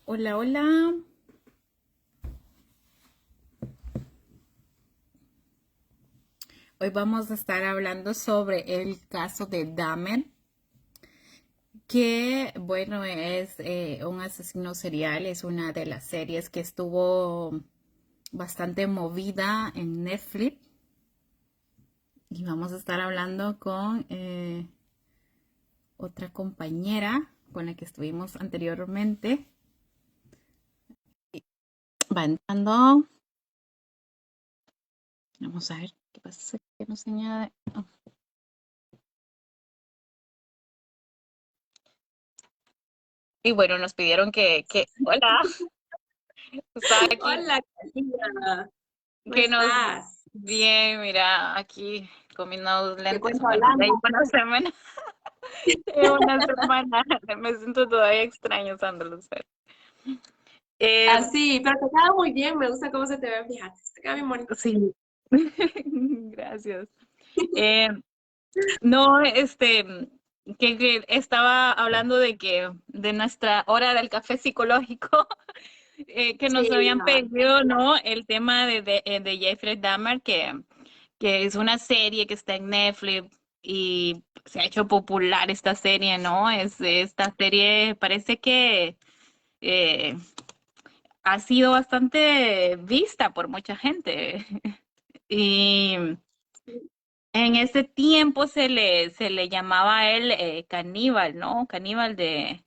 Hola, hola. Hoy vamos a estar hablando sobre el caso de Dahmer, que bueno, es un asesino serial, es una de las series que estuvo bastante movida en Netflix. Y vamos a estar hablando con otra compañera con la que estuvimos anteriormente. Va entrando. Vamos a ver qué pasa, que no se añade. Oh. Y bueno, nos pidieron hola, estaba aquí, Hola, Karina. ¿Cómo que nos, estás? bien, mira, aquí combinando dos ¿Qué lentes, cuento bueno, ya hablando? llevo una semana, llevo una semana, me siento todavía extraño usándolos. Eh, Así, pero te queda muy bien, me gusta cómo se te ve, fíjate, te queda bien bonito. sí, gracias. Eh, no, que estaba hablando de nuestra hora del café psicológico, que nos Sí, habían no, pedido, ¿no? El tema de Jeffrey Dahmer, que es una serie que está en Netflix y se ha hecho popular esta serie, ¿no? Esta serie parece que eh, ha sido bastante vista por mucha gente. Y en ese tiempo se le llamaba a él caníbal, ¿no? Caníbal de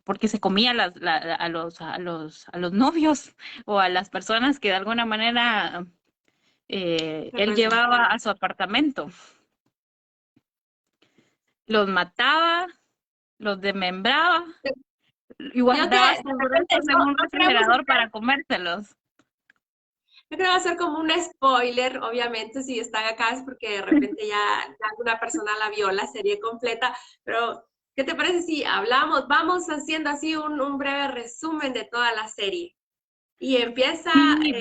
porque se comía a los novios o a las personas que de alguna manera él llevaba representante. a su apartamento. Los mataba, los desmembraba y Creo que guardaba de sus repente restos en no, un no queremos refrigerador hacer, para comérselos. no queremos hacer como un spoiler, obviamente, si están acá es porque de repente ya alguna persona la vio la serie completa, pero ¿qué te parece si hablamos? Vamos haciendo así un breve resumen de toda la serie. Y empieza Sí.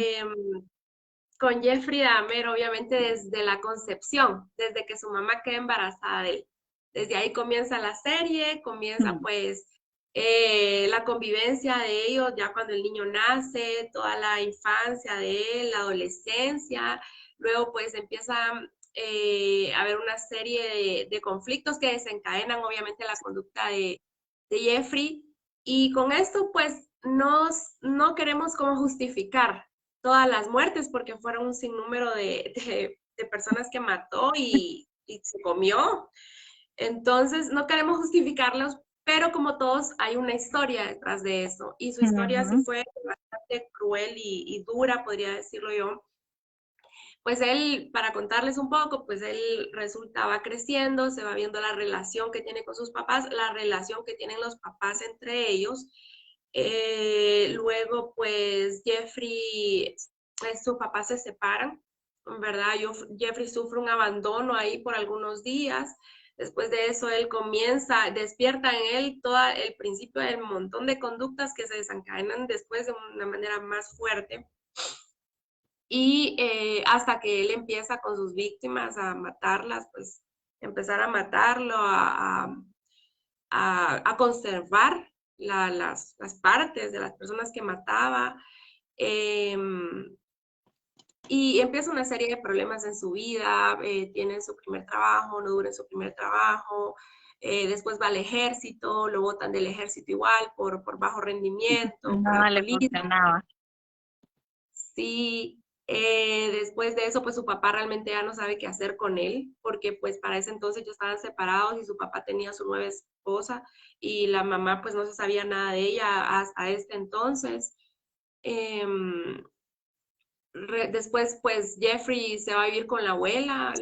con Jeffrey Dahmer, obviamente desde la concepción, desde que su mamá queda embarazada de él. Desde ahí comienza la serie, comienza pues la convivencia de ellos ya cuando el niño nace, toda la infancia de él, la adolescencia, luego pues empieza a haber una serie de conflictos que desencadenan obviamente la conducta de Jeffrey y con esto pues no queremos como justificar todas las muertes porque fueron un sinnúmero de personas que mató y se comió. Entonces, no queremos justificarlos, pero como todos, hay una historia detrás de eso. Y su historia sí Ujú. fue bastante cruel y dura, podría decirlo yo. Pues él, para contarles un poco, pues él resulta, va creciendo, se va viendo la relación que tiene con sus papás, la relación que tienen los papás entre ellos. Luego, pues Jeffrey, sus papás se separan, ¿verdad? Jeffrey sufre un abandono ahí por algunos días. Después de eso, él comienza, despierta en él todo el principio del montón de conductas que se desencadenan después de una manera más fuerte y hasta que él empieza con sus víctimas a matarlas, pues empezar a matarlo, a conservar las partes de las personas que mataba. Eh, y empieza una serie de problemas en su vida, tiene su primer trabajo, no dura en su primer trabajo, después va al ejército, lo botan del ejército igual por bajo rendimiento, por Nada le alcoholismo. funcionaba. Sí, después de eso, pues su papá realmente ya no sabe qué hacer con él, porque pues para ese entonces ya estaban separados y su papá tenía su nueva esposa y la mamá pues no se sabía nada de ella hasta este entonces. Em, Después pues Jeffrey se va a vivir con la abuela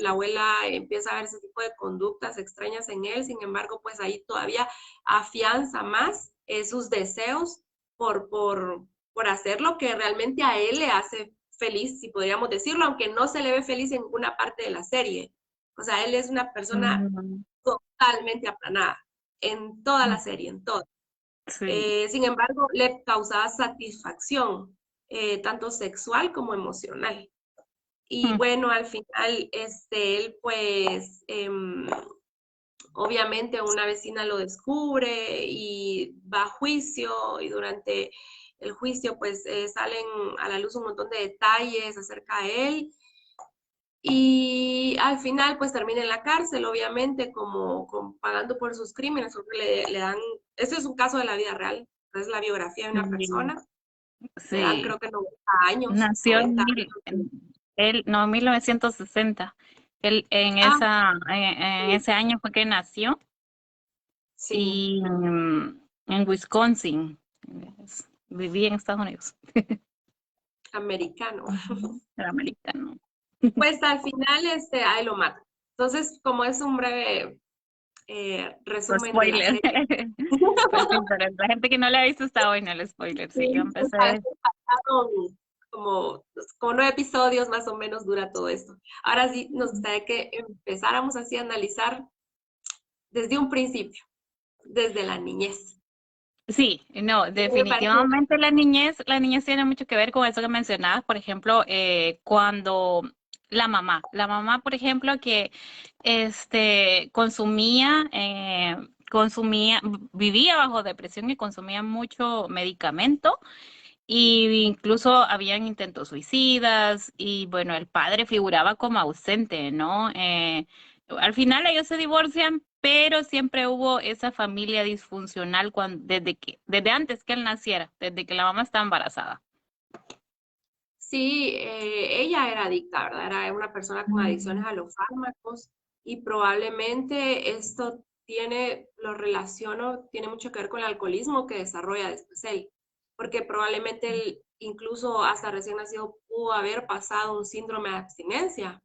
empieza a ver ese tipo de conductas extrañas en él, sin embargo pues ahí todavía afianza más sus deseos por, por, por hacer lo que realmente a él le hace feliz, si podríamos decirlo, aunque no se le ve feliz en ninguna parte de la serie. O sea, él es una persona Ujú. totalmente aplanada en toda la serie, en todo. Sí. Sin embargo, le causaba satisfacción, tanto sexual como emocional. Y Mm. bueno, al final, él pues Obviamente una vecina lo descubre y va a juicio y durante el juicio pues salen a la luz un montón de detalles acerca de él y al final pues termina en la cárcel, obviamente como pagando por sus crímenes, porque le dan, este es un caso de la vida real, es la biografía de una Sí, persona, le dan sí. creo que 90 años, Nació 90 en años. él, no, 1960. Él Ah, en ese año fue que nació sí, y en Wisconsin. Vivía en Estados Unidos. americano. Ujú. Era americano. Pues al final ahí lo matan. Entonces, como es un breve resumen de la Spoiler. serie. Pues sí, pero la gente que no la ha visto está bueno el spoiler. Sí, yo Sí, pues, empecé. pasaron como 9 episodios más o menos dura todo esto. Ahora sí, nos gustaría que empezáramos así a analizar desde un principio, desde la niñez. Sí, no, Me parece, definitivamente la niñez tiene mucho que ver con eso que mencionabas, por ejemplo, cuando la mamá, por ejemplo, que consumía, vivía bajo depresión y consumía mucho medicamento, y incluso habían intentos suicidas, y bueno, el padre figuraba como ausente, ¿no? Al final ellos se divorcian, pero siempre hubo esa familia disfuncional desde antes que él naciera, desde que la mamá estaba embarazada. sí, ella era adicta, ¿verdad? Era una persona con adicciones Mm. a los fármacos y probablemente esto lo relaciono, tiene mucho que ver con el alcoholismo que desarrolla después él, porque probablemente él incluso hasta recién nacido pudo haber pasado un síndrome de abstinencia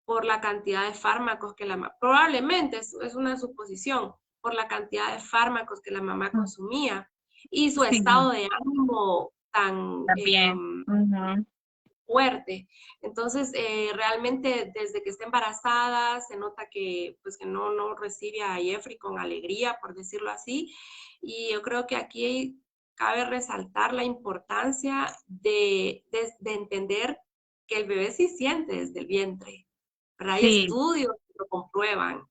por la cantidad de fármacos que probablemente es una suposición, por la cantidad de fármacos que la mamá consumía y su Sí, estado de ánimo tan también. Ujú. fuerte. Entonces, realmente desde que está embarazada se nota que pues que no recibe a Jeffrey con alegría, por decirlo así. Y yo creo que aquí cabe resaltar la importancia de entender que el bebé sí siente desde el vientre, ¿verdad? Hay Sí. estudios que lo comprueban,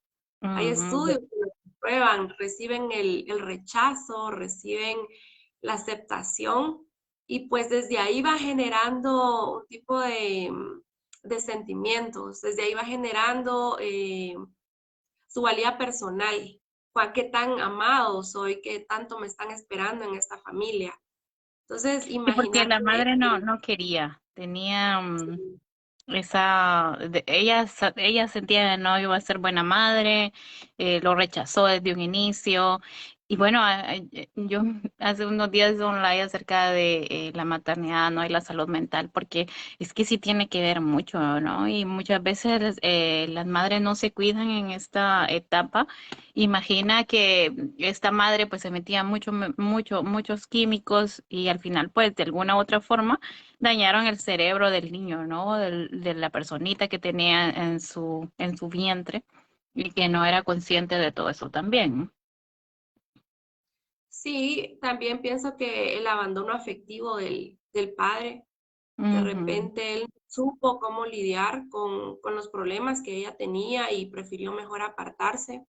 hay Ujú. estudios que lo comprueban, reciben el rechazo, reciben la aceptación y pues desde ahí va generando un tipo de sentimientos, desde ahí va generando su valía personal, qué tan amado soy, qué tanto me están esperando en esta familia. Entonces, Sí, porque la imagínate, madre no quería, tenía ella sentía que no iba a ser buena madre, lo rechazó desde un inicio. Y bueno, yo hace unos días online acerca de la maternidad, ¿no? Y la salud mental, porque es que sí tiene que ver mucho, ¿no? Y muchas veces las madres no se cuidan en esta etapa. Imagina que esta madre pues se metía muchos químicos y al final pues de alguna u otra forma dañaron el cerebro del niño, ¿no? De la personita que tenía en su vientre y que no era consciente de todo eso también, ¿no? sí, también pienso que el abandono afectivo del padre, de Ujú. repente él supo cómo lidiar con los problemas que ella tenía y prefirió mejor apartarse.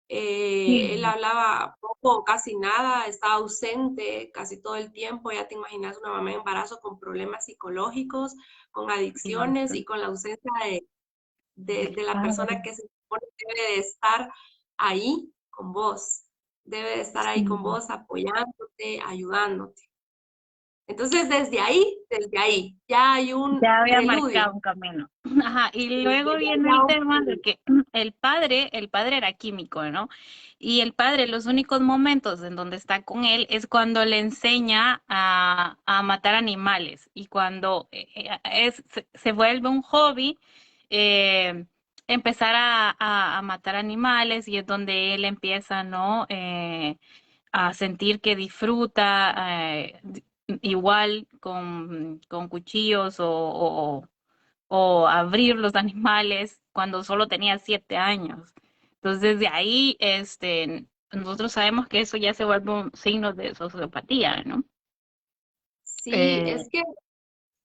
Él Sí, hablaba poco o casi nada, estaba ausente casi todo el tiempo. Ya te imaginas una mamá en embarazo con problemas psicológicos, con adicciones cierto. y con la ausencia Del de la padre. persona que se supone que debe de estar ahí con vos, debe de estar ahí con Sí. vos apoyándote, ayudándote. Entonces, desde ahí, ya hay un Ya había preludio. marcado un camino. Ajá, y luego Ya viene el ya un tema de preludio. que el padre era químico, ¿no? Y el padre, los únicos momentos en donde está con él es cuando le enseña a matar animales y cuando se vuelve un hobby eh, empezar a matar animales y es donde él empieza, ¿no? A sentir que disfruta igual con cuchillos o abrir los animales cuando solo tenía 7 años. Entonces de ahí, nosotros sabemos que eso ya se vuelve un signo de sociopatía, ¿no? Sí, Eh, es que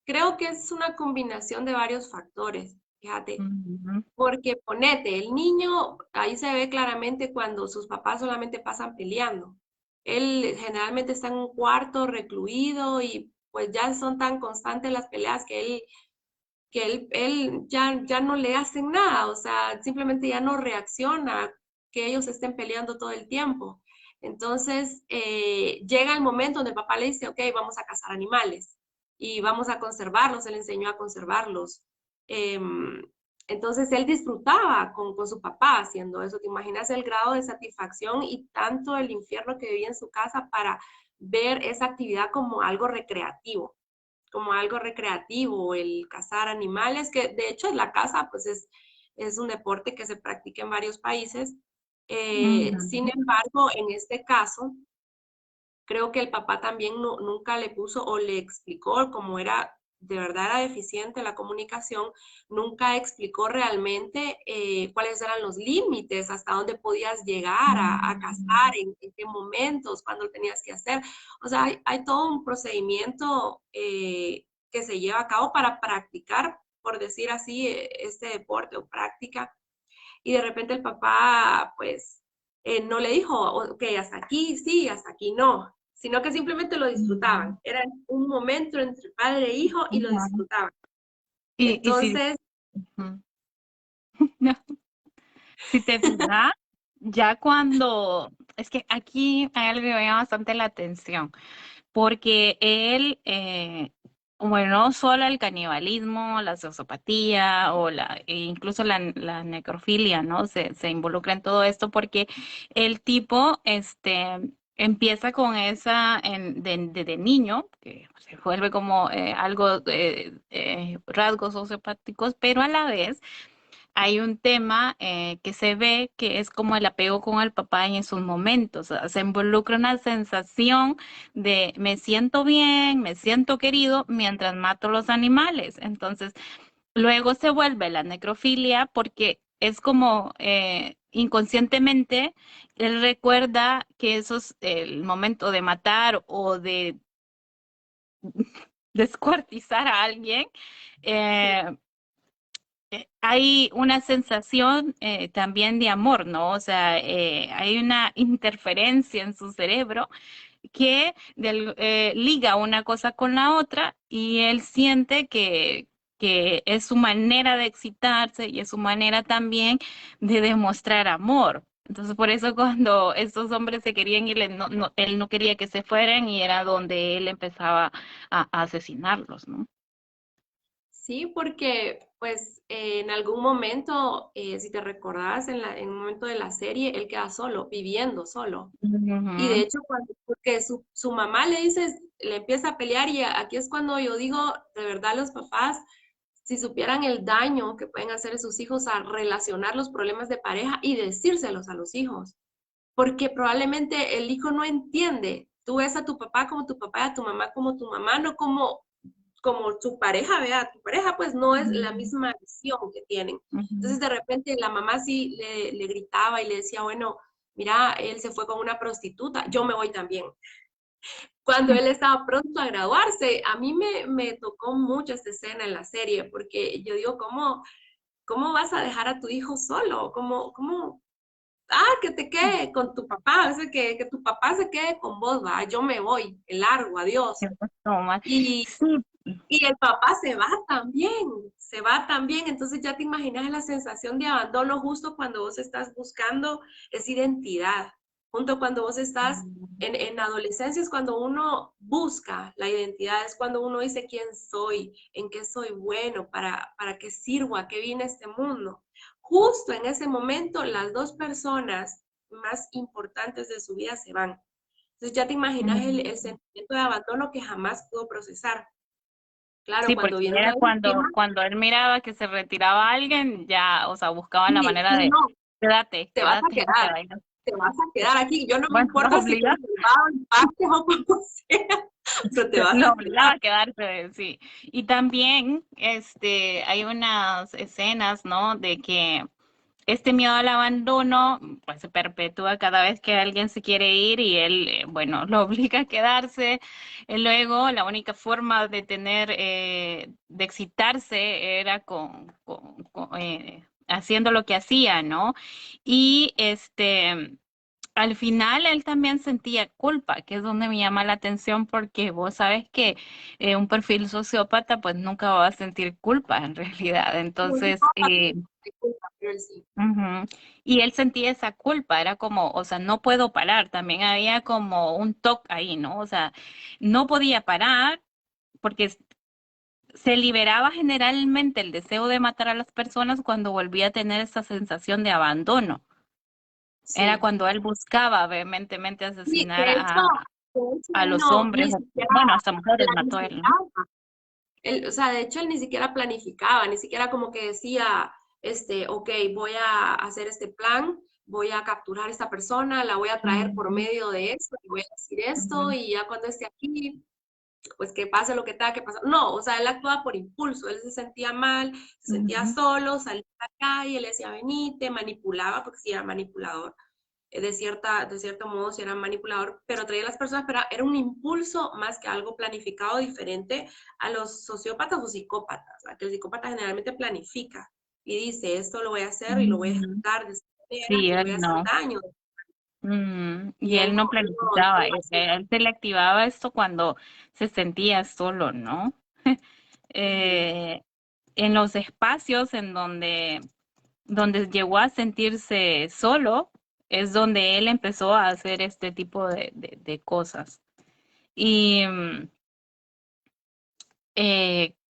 creo que es una combinación de varios factores. fíjate. Ujú, Porque ponete, el niño, ahí se ve claramente cuando sus papás solamente pasan peleando. Él generalmente está en un cuarto recluido y pues ya son tan constantes las peleas que él ya no le hacen nada, o sea, simplemente ya no reacciona que ellos estén peleando todo el tiempo. Entonces, llega el momento donde el papá le dice, ok, vamos a cazar animales y vamos a conservarlos, él enseñó a conservarlos. Entonces, él disfrutaba con su papá haciendo eso. ¿Te imaginas el grado de satisfacción y tanto el infierno que vivía en su casa para ver esa actividad como algo recreativo? Como algo recreativo, el cazar animales, que de hecho la caza pues es un deporte que se practica en varios países. Sin ujú. embargo, en este caso, creo que el papá también nunca le puso o le explicó cómo era, de verdad era deficiente la comunicación, nunca explicó realmente cuáles eran los límites, hasta dónde podías llegar a cazar, en qué momentos, cuándo lo tenías que hacer. O sea, hay todo un procedimiento que se lleva a cabo para practicar, por decir así, este deporte o práctica. Y de repente el papá, pues, no le dijo, ok, hasta aquí sí, hasta aquí no, sino que simplemente lo disfrutaban. Mm, Era un momento entre padre e hijo y lo ajá. disfrutaban. Y si, Entonces, ujú. Si te fijas, ya cuando, es que aquí hay algo que me llama bastante la atención, porque él, bueno, no solo el canibalismo, la sociopatía o e incluso la necrofilia, ¿no? Se involucra en todo esto porque el tipo, empieza con esa, de niño, que se vuelve como algo, rasgos sociopáticos, pero a la vez hay un tema que se ve que es como el apego con el papá en esos momentos. O sea, se involucra una sensación de me siento bien, me siento querido mientras mato los animales. Entonces, luego se vuelve la necrofilia porque es como inconscientemente él recuerda que eso es el momento de matar o de descuartizar a alguien. sí, eh, hay una sensación también de amor, ¿no? O sea, hay una interferencia en su cerebro que liga una cosa con la otra y él siente que es su manera de excitarse y es su manera también de demostrar amor. Entonces, por eso cuando estos hombres se querían ir, él no quería que se fueran y era donde él empezaba a asesinarlos, ¿no? sí, porque pues en algún momento, si te recordabas, en un momento de la serie, él queda solo, viviendo solo. Y de Ujú. hecho, porque su mamá le dice, le empieza a pelear y aquí es cuando yo digo, de verdad los papás, si supieran el daño que pueden hacer a sus hijos a relacionar los problemas de pareja y decírselos a los hijos, porque probablemente el hijo no entiende. Tú ves a tu papá como tu papá, a tu mamá como tu mamá, no como tu pareja, vea, tu pareja pues no es la misma visión que tienen. Ujú. Entonces de repente la mamá sí le gritaba y le decía, bueno, mira, él se fue con una prostituta, yo me voy también. Cuando él estaba pronto a graduarse, a mí me tocó mucho esta escena en la serie, porque yo digo, ¿cómo vas a dejar a tu hijo solo? Que te quede con tu papá, o sea, que tu papá se quede con vos, va, yo me voy, el largo, adiós. No, Y, sí, y el papá se va también, entonces ya te imaginas la sensación de abandono justo cuando vos estás buscando esa identidad, junto cuando vos estás en adolescencia es cuando uno busca la identidad, es cuando uno dice quién soy, en qué soy bueno, para qué sirvo, a qué viene este mundo. Justo en ese momento, las dos personas más importantes de su vida se van. Entonces ya te imaginas el sentimiento de abandono que jamás pudo procesar. Claro, sí, cuando porque viene era una víctima, cuando él miraba que se retiraba alguien, ya, o sea, buscaba la sí, manera sí, de, no, te vas a quédate, no te quedar, vayas. te vas a quedar aquí. Yo no me Bueno, lo importa si te obligaba, salvaba en partes o como sea, pero te vas lo a obligaba quedar. a quedarse, sí. Y también, hay unas escenas, ¿no? De que este miedo al abandono, pues se perpetúa cada vez que alguien se quiere ir y él, bueno, lo obliga a quedarse. Luego, la única forma de de excitarse era haciendo lo que hacía, ¿no? Y al final él también sentía culpa, que es donde me llama la atención porque vos sabes que un perfil sociópata pues nunca va a sentir culpa en realidad. No, Entonces, disculpa, pero él sí. ujú. Y él sentía esa culpa, era como, o sea, no puedo parar, también había como un toque ahí, ¿no? O sea, no podía parar porque se liberaba generalmente el deseo de matar a las personas cuando volvía a tener esa sensación de abandono. Era Sí. cuando él buscaba vehementemente Sí, asesinar de hecho, a él los no, hombres, ni o, siquiera bueno, hasta mujeres mató él, ¿no? planificaba. O sea, de hecho, él ni siquiera planificaba, ni siquiera como que decía, ok, voy a hacer este plan, voy a capturar a esta persona, la voy a traer por Ujú, medio de esto, y voy a decir esto, ujú, y ya cuando esté aquí, pues que pase lo que tenga que pasar. No, o sea, él actuaba por impulso, él se sentía mal, se sentía ujú. solo, salía a la calle, le decía, venite, manipulaba, porque sí era manipulador de cierto modo si era manipulador, pero traía a las personas, pero era un impulso más que algo planificado diferente a los sociópatas o psicópatas, ¿verdad? Que el psicópata generalmente planifica y dice, esto lo voy a hacer y lo voy a Ujú. ejecutar de esta manera Sí, y voy a él hacer no. daño. Y Y él él no, no planificaba, no lo hacía. él se le activaba esto cuando se sentía solo, ¿no? Ujú. Eh, en los espacios en donde llegó a sentirse solo, es donde él empezó a hacer este tipo de cosas. Y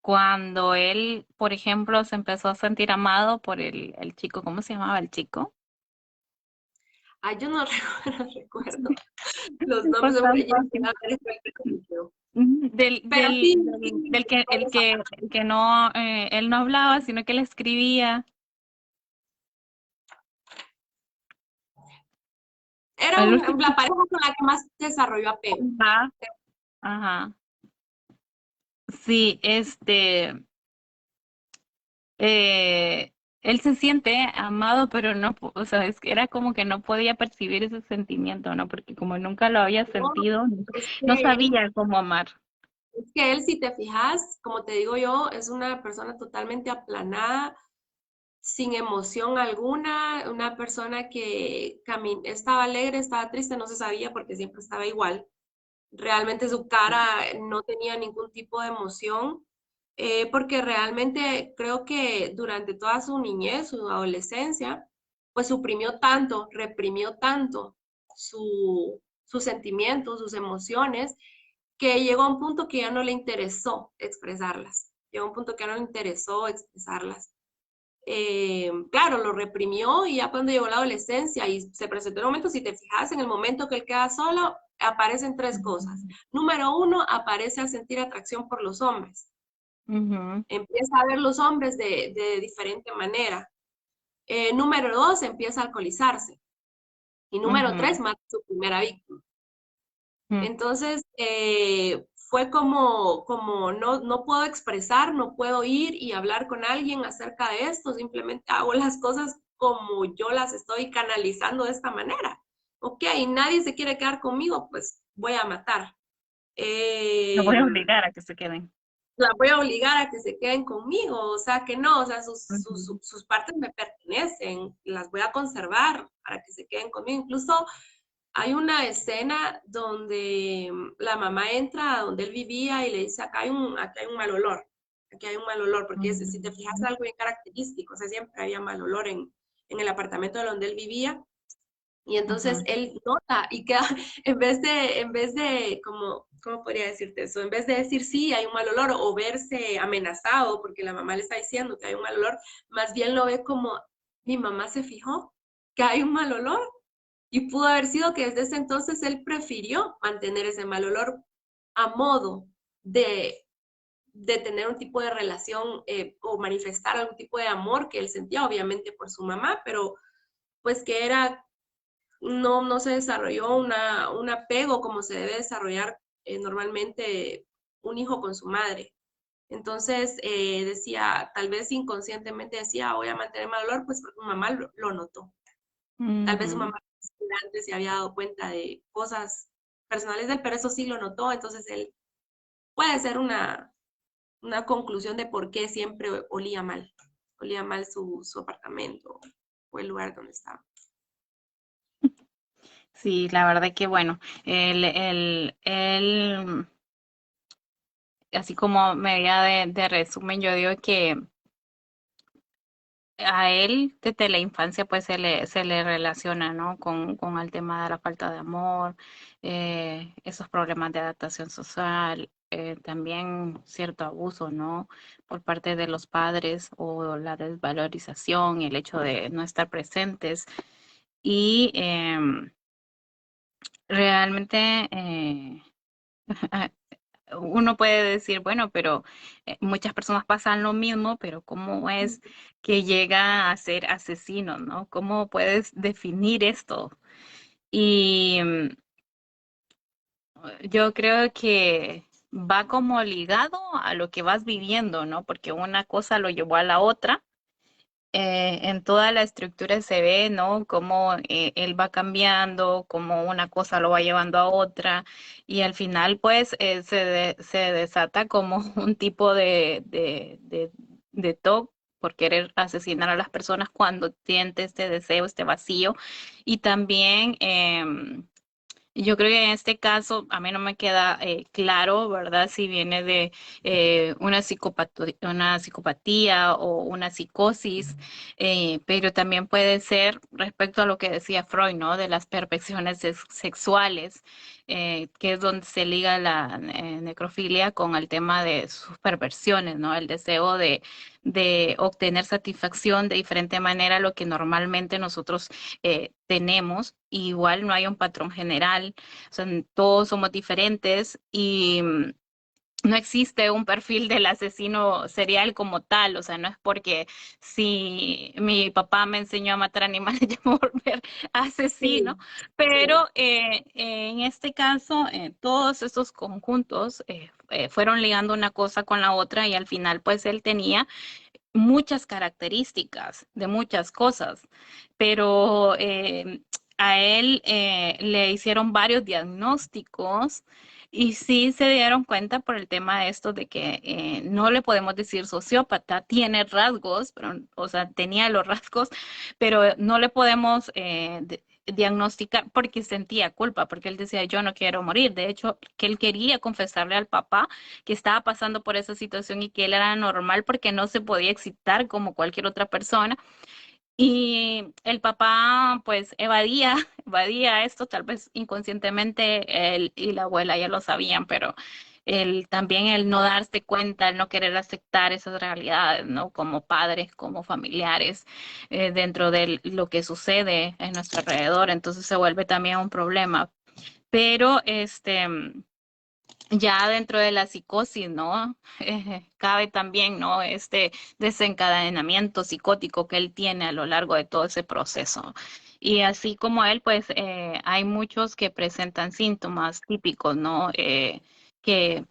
cuando él, por ejemplo, se empezó a sentir amado por el chico, ¿cómo se llamaba el chico? Ay, yo no, no recuerdo los nombres, Bastante porque ya fácil. a ver, pero Ujú. sí, Del sí, que, el que no, él no hablaba, sino que él escribía. era El último. la pareja con la que más desarrolló apego. Ajá, ajá. Sí, él se siente amado, pero no, o sea, es que era como que no podía percibir ese sentimiento, ¿no? Porque como nunca lo había No, sentido, es no que sabía cómo amar. Es que él, si te fijas, como te digo yo, es una persona totalmente aplanada, sin emoción alguna, una persona que estaba alegre, estaba triste, no se sabía porque siempre estaba igual. Realmente su cara no tenía ningún tipo de emoción, porque realmente creo que durante toda su niñez, su adolescencia, pues suprimió tanto, reprimió tanto sus sentimientos, sus emociones, que llegó a un punto que ya no le interesó expresarlas. Llegó a un punto que ya no le interesó expresarlas. Claro, lo reprimió y ya cuando llegó la adolescencia y se presentó el momento, si te fijas, en el momento que él queda solo, aparecen tres cosas. Número uno, aparece a sentir atracción por los hombres. Ujú, Empieza a ver los hombres de diferente manera. Número dos, empieza a alcoholizarse. Y número tres, ujú, mata a su primera víctima. ujú, Entonces, fue como no puedo expresar, no puedo ir y hablar con alguien acerca de esto, simplemente hago las cosas como yo las estoy canalizando de esta manera. Ok, nadie se quiere quedar conmigo, pues voy a matar. lo Eh, voy a obligar a que se queden. la voy a obligar a que se queden conmigo, o sea que no, o sea, Ujú, sus partes me pertenecen, las voy a conservar para que se queden conmigo. Incluso hay una escena donde la mamá entra a donde él vivía y le dice, aquí hay un mal olor, aquí hay un mal olor, porque si te fijas es ujú, algo bien característico, o sea, siempre había mal olor en el apartamento de donde él vivía. Y entonces ujú, él nota y queda, en vez de, ¿cómo podría decirte eso? En vez de decir sí, hay un mal olor o verse amenazado porque la mamá le está diciendo que hay un mal olor, más bien lo ve como, mi mamá se fijó que hay un mal olor y pudo haber sido que desde ese entonces él prefirió mantener ese mal olor a modo de, de tener un tipo de relación o manifestar algún tipo de amor que él sentía, obviamente por su mamá, pero pues que era no se desarrolló un apego como se debe desarrollar normalmente un hijo con su madre. Entonces decía, tal vez inconscientemente decía, voy a mantener mal olor, pues porque mi mamá lo notó. Tal vez su Ujú. mamá antes se había dado cuenta de cosas personales de él, pero eso sí lo notó, entonces él puede ser una conclusión de por qué siempre olía mal su apartamento o el lugar donde estaba. Sí, la verdad que bueno, él, así como medida de resumen, yo digo que a él desde la infancia pues se le relaciona, ¿no? Con el tema de la falta de amor, esos problemas de adaptación social, también cierto abuso, ¿no? Por parte de los padres o la desvalorización, el hecho de no estar presentes y realmente uno puede decir, bueno, pero muchas personas pasan lo mismo, pero ¿cómo es que llega a ser asesino, no? ¿Cómo puedes definir esto? Y yo creo que va como ligado a lo que vas viviendo, ¿no? Porque una cosa lo llevó a la otra. En toda la estructura se ve, ¿no? Cómo él va cambiando, cómo una cosa lo va llevando a otra, y al final, pues, se desata como un tipo de TOC por querer asesinar a las personas cuando siente este deseo, este vacío, y también yo creo que en este caso a mí no me queda claro, ¿verdad? Si viene de una psicopatía o una psicosis, pero también puede ser respecto a lo que decía Freud, ¿no? De las perversiones sexuales, que es donde se liga la necrofilia con el tema de sus perversiones, ¿no? El deseo de obtener satisfacción de diferente manera a lo que normalmente nosotros tenemos. Igual no hay un patrón general, o sea, todos somos diferentes y no existe un perfil del asesino serial como tal, o sea, no es porque si mi papá me enseñó a matar animales, yo me voy a volver asesino, Sí, sí, pero en este caso, todos esos conjuntos fueron ligando una cosa con la otra y al final, pues él tenía muchas características de muchas cosas, pero a él le hicieron varios diagnósticos y sí se dieron cuenta por el tema de esto de que no le podemos decir sociópata, tiene rasgos, pero, o sea, tenía los rasgos, pero no le podemos diagnosticar porque sentía culpa, porque él decía, yo no quiero morir. De hecho, que él quería confesarle al papá que estaba pasando por esa situación y que él era normal porque no se podía excitar como cualquier otra persona. Y el papá pues evadía, evadía esto, tal vez inconscientemente él y la abuela ya lo sabían, pero él también el no darse cuenta, el no querer aceptar esas realidades, ¿no? Como padres, como familiares, dentro de lo que sucede en nuestro alrededor, entonces se vuelve también un problema. Pero ya dentro de la psicosis, ¿no? Cabe también, ¿no? Este desencadenamiento psicótico que él tiene a lo largo de todo ese proceso. Y así como él, pues hay muchos que presentan síntomas típicos, ¿no? Que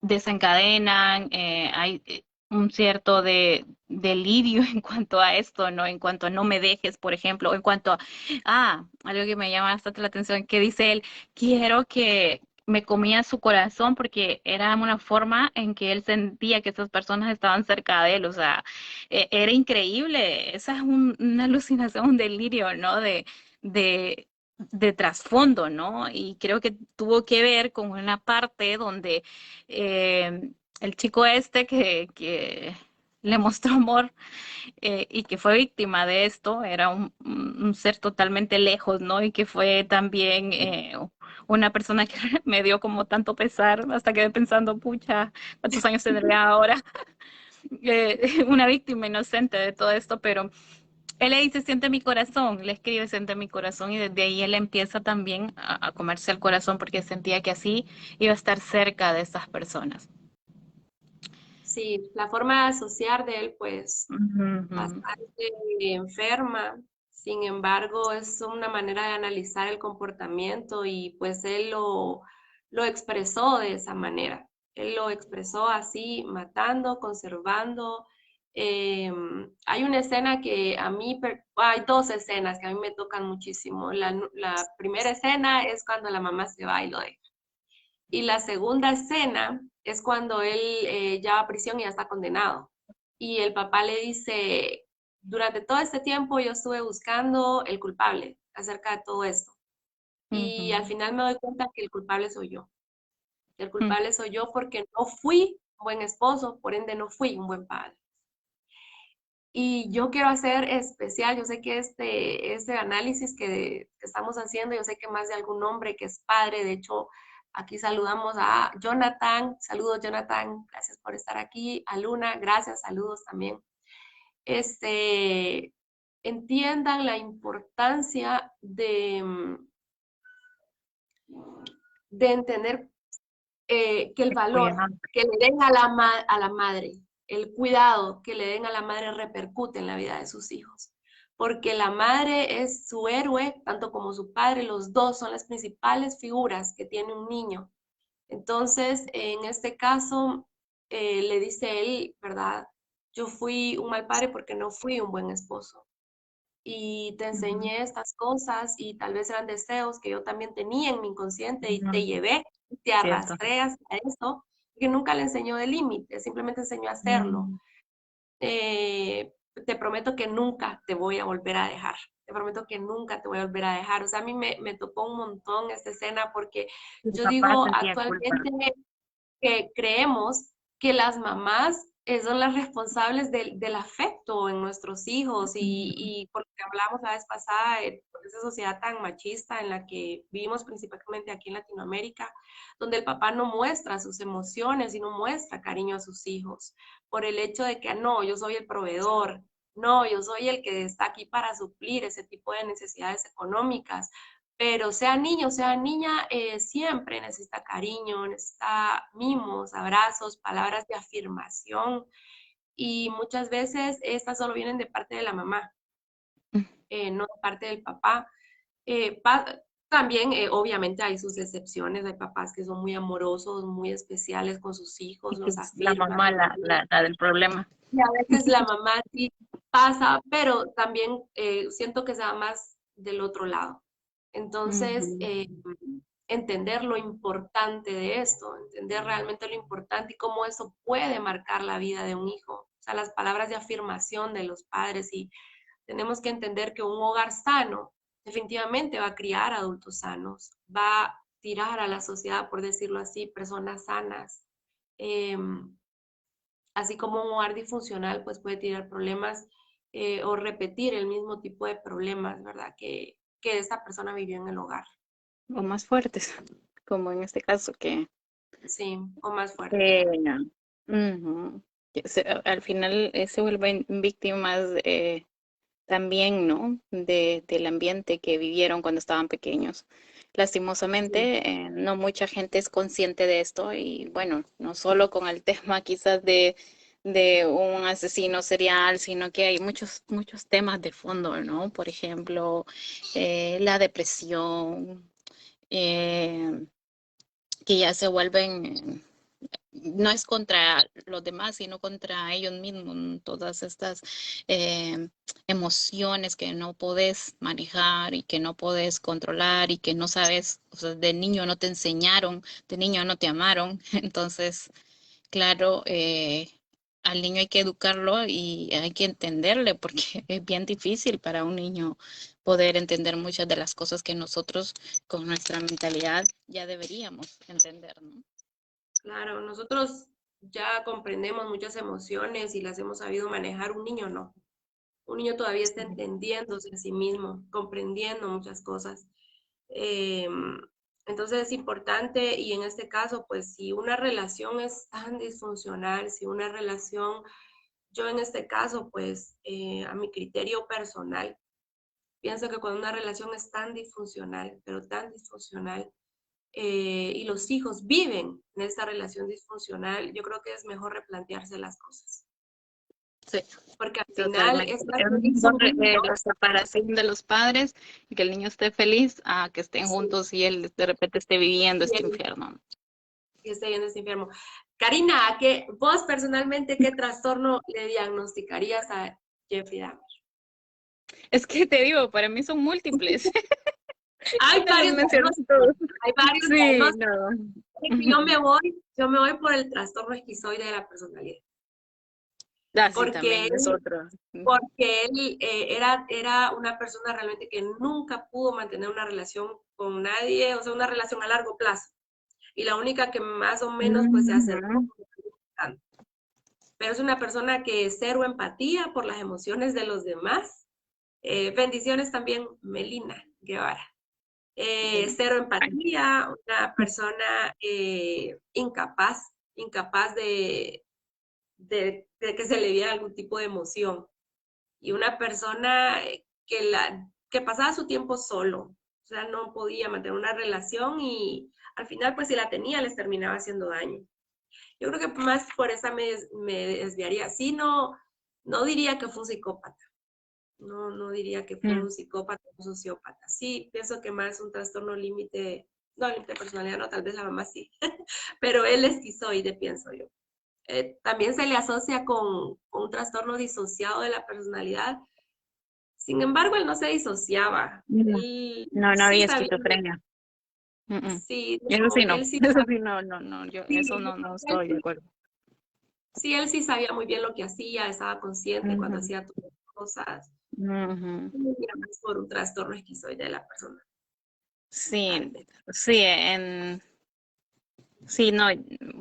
desencadenan, hay un cierto delirio en cuanto a esto, ¿no? En cuanto a no me dejes, por ejemplo, o en cuanto a, algo que me llama bastante la atención, que dice él, quiero que me comía su corazón porque era una forma en que él sentía que esas personas estaban cerca de él, o sea, era increíble, esa es una alucinación, un delirio, ¿no? De, de trasfondo, ¿no? Y creo que tuvo que ver con una parte donde el chico este que le mostró amor y que fue víctima de esto, era un ser totalmente lejos, ¿no? Y que fue también una persona que me dio como tanto pesar, hasta quedé pensando, pucha, ¿cuántos años tendría ahora? Una víctima inocente de todo esto, pero él le dice, siente mi corazón, le escribe, siente mi corazón, y desde ahí él empieza también a comerse el corazón porque sentía que así iba a estar cerca de estas personas. sí, la forma de asociar de él, pues, Ujú. bastante enferma. Sin embargo, es una manera de analizar el comportamiento y pues él lo expresó de esa manera. Él lo expresó así, matando, conservando. Hay una escena que a mí, hay dos escenas que a mí me tocan muchísimo. La primera escena es cuando la mamá se va y lo deja. Y la segunda escena es cuando él ya va a prisión y ya está condenado. Y el papá le dice, durante todo este tiempo yo estuve buscando el culpable acerca de todo esto. Y al Ujú, final me doy cuenta que el culpable soy yo. El ujú. culpable soy yo porque no fui un buen esposo, por ende no fui un buen padre. Y yo quiero hacer especial, yo sé que este análisis que estamos haciendo, yo sé que más de algún hombre que es padre, de hecho, aquí saludamos a Jonathan, saludos Jonathan, gracias por estar aquí, a Luna, gracias, saludos también. Este, entiendan la importancia de entender que el valor Cuidado. que le den a la madre, el cuidado que le den a la madre repercute en la vida de sus hijos. Porque la madre es su héroe, tanto como su padre, los dos son las principales figuras que tiene un niño. Entonces, en este caso, le dice él, ¿verdad? Yo fui un mal padre porque no fui un buen esposo y te Ujú, enseñé estas cosas y tal vez eran deseos que yo también tenía en mi inconsciente y te ujú. llevé, te Cierto. arrastré hacia eso, que nunca le enseñó de límites, simplemente enseñó a hacerlo. Mm, Te prometo que nunca te voy a volver a dejar. Te prometo que nunca te voy a volver a dejar. O sea, a mí me tocó un montón esta escena porque El yo papá digo sentía culpa. actualmente que creemos que las mamás son las responsables del afecto en nuestros hijos Ujú, y por lo que hablamos la vez pasada, por esa sociedad tan machista en la que vivimos principalmente aquí en Latinoamérica, donde el papá no muestra sus emociones y no muestra cariño a sus hijos, por el hecho de que no, yo soy el proveedor, no, yo soy el que está aquí para suplir ese tipo de necesidades económicas, pero sea niño, sea niña, siempre necesita cariño, necesita mimos, abrazos, palabras de afirmación. Y muchas veces estas solo vienen de parte de la mamá, no de parte del papá. También, obviamente, hay sus excepciones. Hay papás que son muy amorosos, muy especiales con sus y hijos, que los es la afirman. mamá la del problema. Y a veces la mamá sí pasa, pero también siento que se va más del otro lado. Entonces, Ujú. entender lo importante de esto, entender realmente lo importante y cómo eso puede marcar la vida de un hijo. O sea, las palabras de afirmación de los padres y tenemos que entender que un hogar sano definitivamente va a criar adultos sanos, va a tirar a la sociedad, por decirlo así, personas sanas. Eh, Así como un hogar disfuncional pues puede tirar problemas o repetir el mismo tipo de problemas, ¿verdad? Que esta persona vivió en el hogar. O más fuertes, como en este caso Sí, o más fuerte. que, ujú, al final se vuelven víctimas también, ¿no? Del ambiente que vivieron cuando estaban pequeños. Sí, Lastimosamente, no mucha gente es consciente de esto y bueno, no solo con el tema quizás de un asesino serial, sino que hay muchos temas de fondo, ¿no? Por ejemplo, la depresión, eh, que ya se vuelven no es contra los demás, sino contra ellos mismos, todas estas eh, emociones que no podés manejar y que no podés controlar y que no sabes, o sea, de niño no te enseñaron, de niño no te amaron, entonces, claro, al niño hay que educarlo y hay que entenderle porque es bien difícil para un niño poder entender muchas de las cosas que nosotros con nuestra mentalidad ya deberíamos entender, ¿no? claro, nosotros ya comprendemos muchas emociones y las hemos sabido manejar, un niño no. Un niño todavía está entendiéndose a sí mismo, comprendiendo muchas cosas. Eh, entonces es importante y en este caso, pues si una relación es tan disfuncional, si una relación, yo en este caso, pues a mi criterio personal, pienso que cuando una relación es tan disfuncional, pero tan disfuncional, y los hijos viven en esta relación disfuncional, yo creo que es mejor replantearse las cosas. Sí. Porque al final Totalmente. es más Es feliz mejor un niño. la separación de los padres y que el niño esté feliz a que estén Sí, juntos y él de repente esté viviendo y este el infierno. que esté bien este enfermo. Karina, vos personalmente, ¿qué trastorno le diagnosticarías a Jeffrey Dahmer? Es que te digo, para mí son múltiples. Hay Te los varios mencioné diagnósticos, todos. hay varios Sí, diagnósticos. no. Yo me voy por el trastorno esquizoide de la personalidad, Ah, sí, porque también es otro. él era una persona realmente que nunca pudo mantener una relación con nadie, o sea, una relación a largo plazo. Y la única que más o menos pues se acercó, Ujú. pero es una persona que cero empatía por las emociones de los demás. Bendiciones también, Melina Guevara. Cero empatía, una persona incapaz de que se le diera algún tipo de emoción. Y una persona que pasaba su tiempo solo, o sea, no podía mantener una relación y al final, pues si la tenía, les terminaba haciendo daño. Yo creo que más por esa me desviaría. Sí, no diría que fue un psicópata. No diría que fue Mm. un psicópata o un sociópata. Sí, pienso que más un trastorno límite, no, límite de personalidad, no, tal vez la mamá sí, pero él es esquizoide, pienso yo. También se le asocia con un trastorno disociado de la personalidad. Sin embargo, él no se disociaba. No, Él no, no sí había sabía, esquizofrenia. Mm, mm. sí, Eso no, sí no, él sí eso sabía, sí no, no, no, yo eso sí, no, no él estoy de sí, acuerdo. sí, él sí sabía muy bien lo que hacía, estaba consciente cuando Ujú, hacía todas las cosas. ujú. Y además por un trastorno esquizoide de la persona. Sí, sí, sí, no,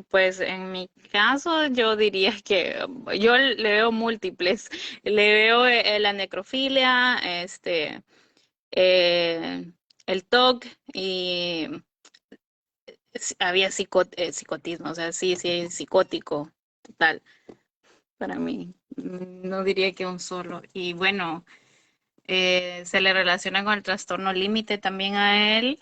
pues en mi caso yo diría que yo le veo múltiples, le veo la necrofilia, eh, el TOC y había psicotismo, o sea, sí, sí, psicótico, total, para mí. No diría que un solo. Y bueno, se le relaciona con el trastorno límite también a él,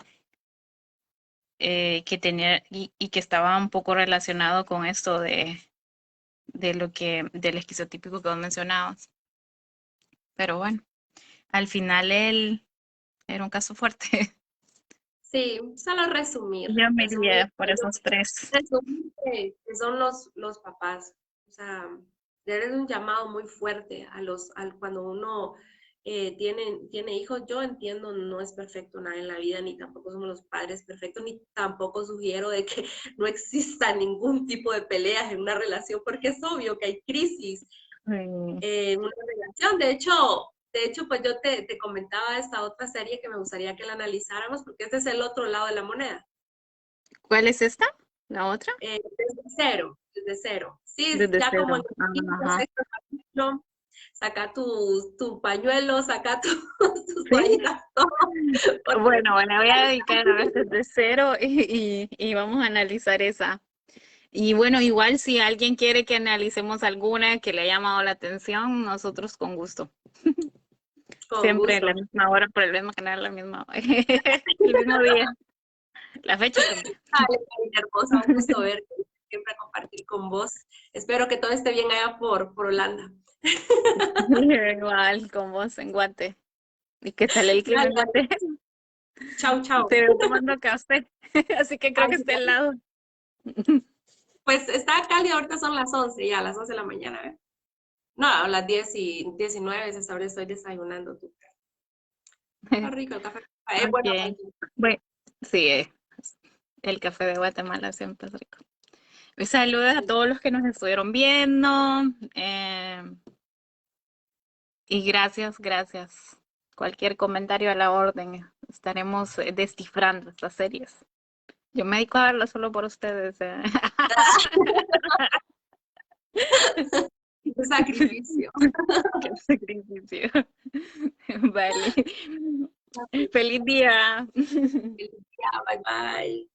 que tenía y que estaba un poco relacionado con esto de lo que, del esquizotípico que vos mencionabas. Pero bueno, al final él era un caso fuerte. Sí, solo resumir, Yo me resumir, iría por esos tres. resumir que son los papás. O sea, eres un llamado muy fuerte cuando uno tiene hijos. Yo entiendo, no es perfecto nada en la vida, ni tampoco somos los padres perfectos, ni tampoco sugiero de que no exista ningún tipo de peleas en una relación, porque es obvio que hay crisis Sí. en una relación. De hecho, pues yo te comentaba esta otra serie que me gustaría que la analizáramos, porque este es el otro lado de la moneda. ¿Cuál es esta? ¿La otra? Desde cero, desde cero. Sí, Desde ya como en cero. el quinto, Ajá. sexto capítulo, saca tu pañuelo, saca tus Sí. toallitas, todo, porque Bueno, bueno, voy a dedicar a ver desde cero y vamos a analizar esa. Y bueno, igual si alguien quiere que analicemos alguna que le haya llamado la atención, nosotros con gusto. con Siempre a la gusto. misma hora por el mismo canal, la misma, el mismo día. La fecha cambia. Dale, Karina hermosa, un gusto verte, siempre compartir con vos. Espero que todo esté bien allá por Holanda. Igual con vos en Guate. ¿Y qué tal el clima Dale, en Guate? chau, chau. Te veo tomando café, así que creo Ay, que está helado. pues está cálido, ahorita son las 11 ya, las 11 de la mañana, ¿eh? No, a las 10:19, hasta ahora estoy desayunando. Está rico el café. Bueno, Ok. Bueno, sí, el café de Guatemala siempre es rico. Y saludos a todos los que nos estuvieron viendo. eh, y gracias, gracias. Cualquier comentario a la orden. Estaremos descifrando estas series. Yo me dedico a verlas solo por ustedes. qué sacrificio. Qué sacrificio. Vale. Feliz día. Bye bye.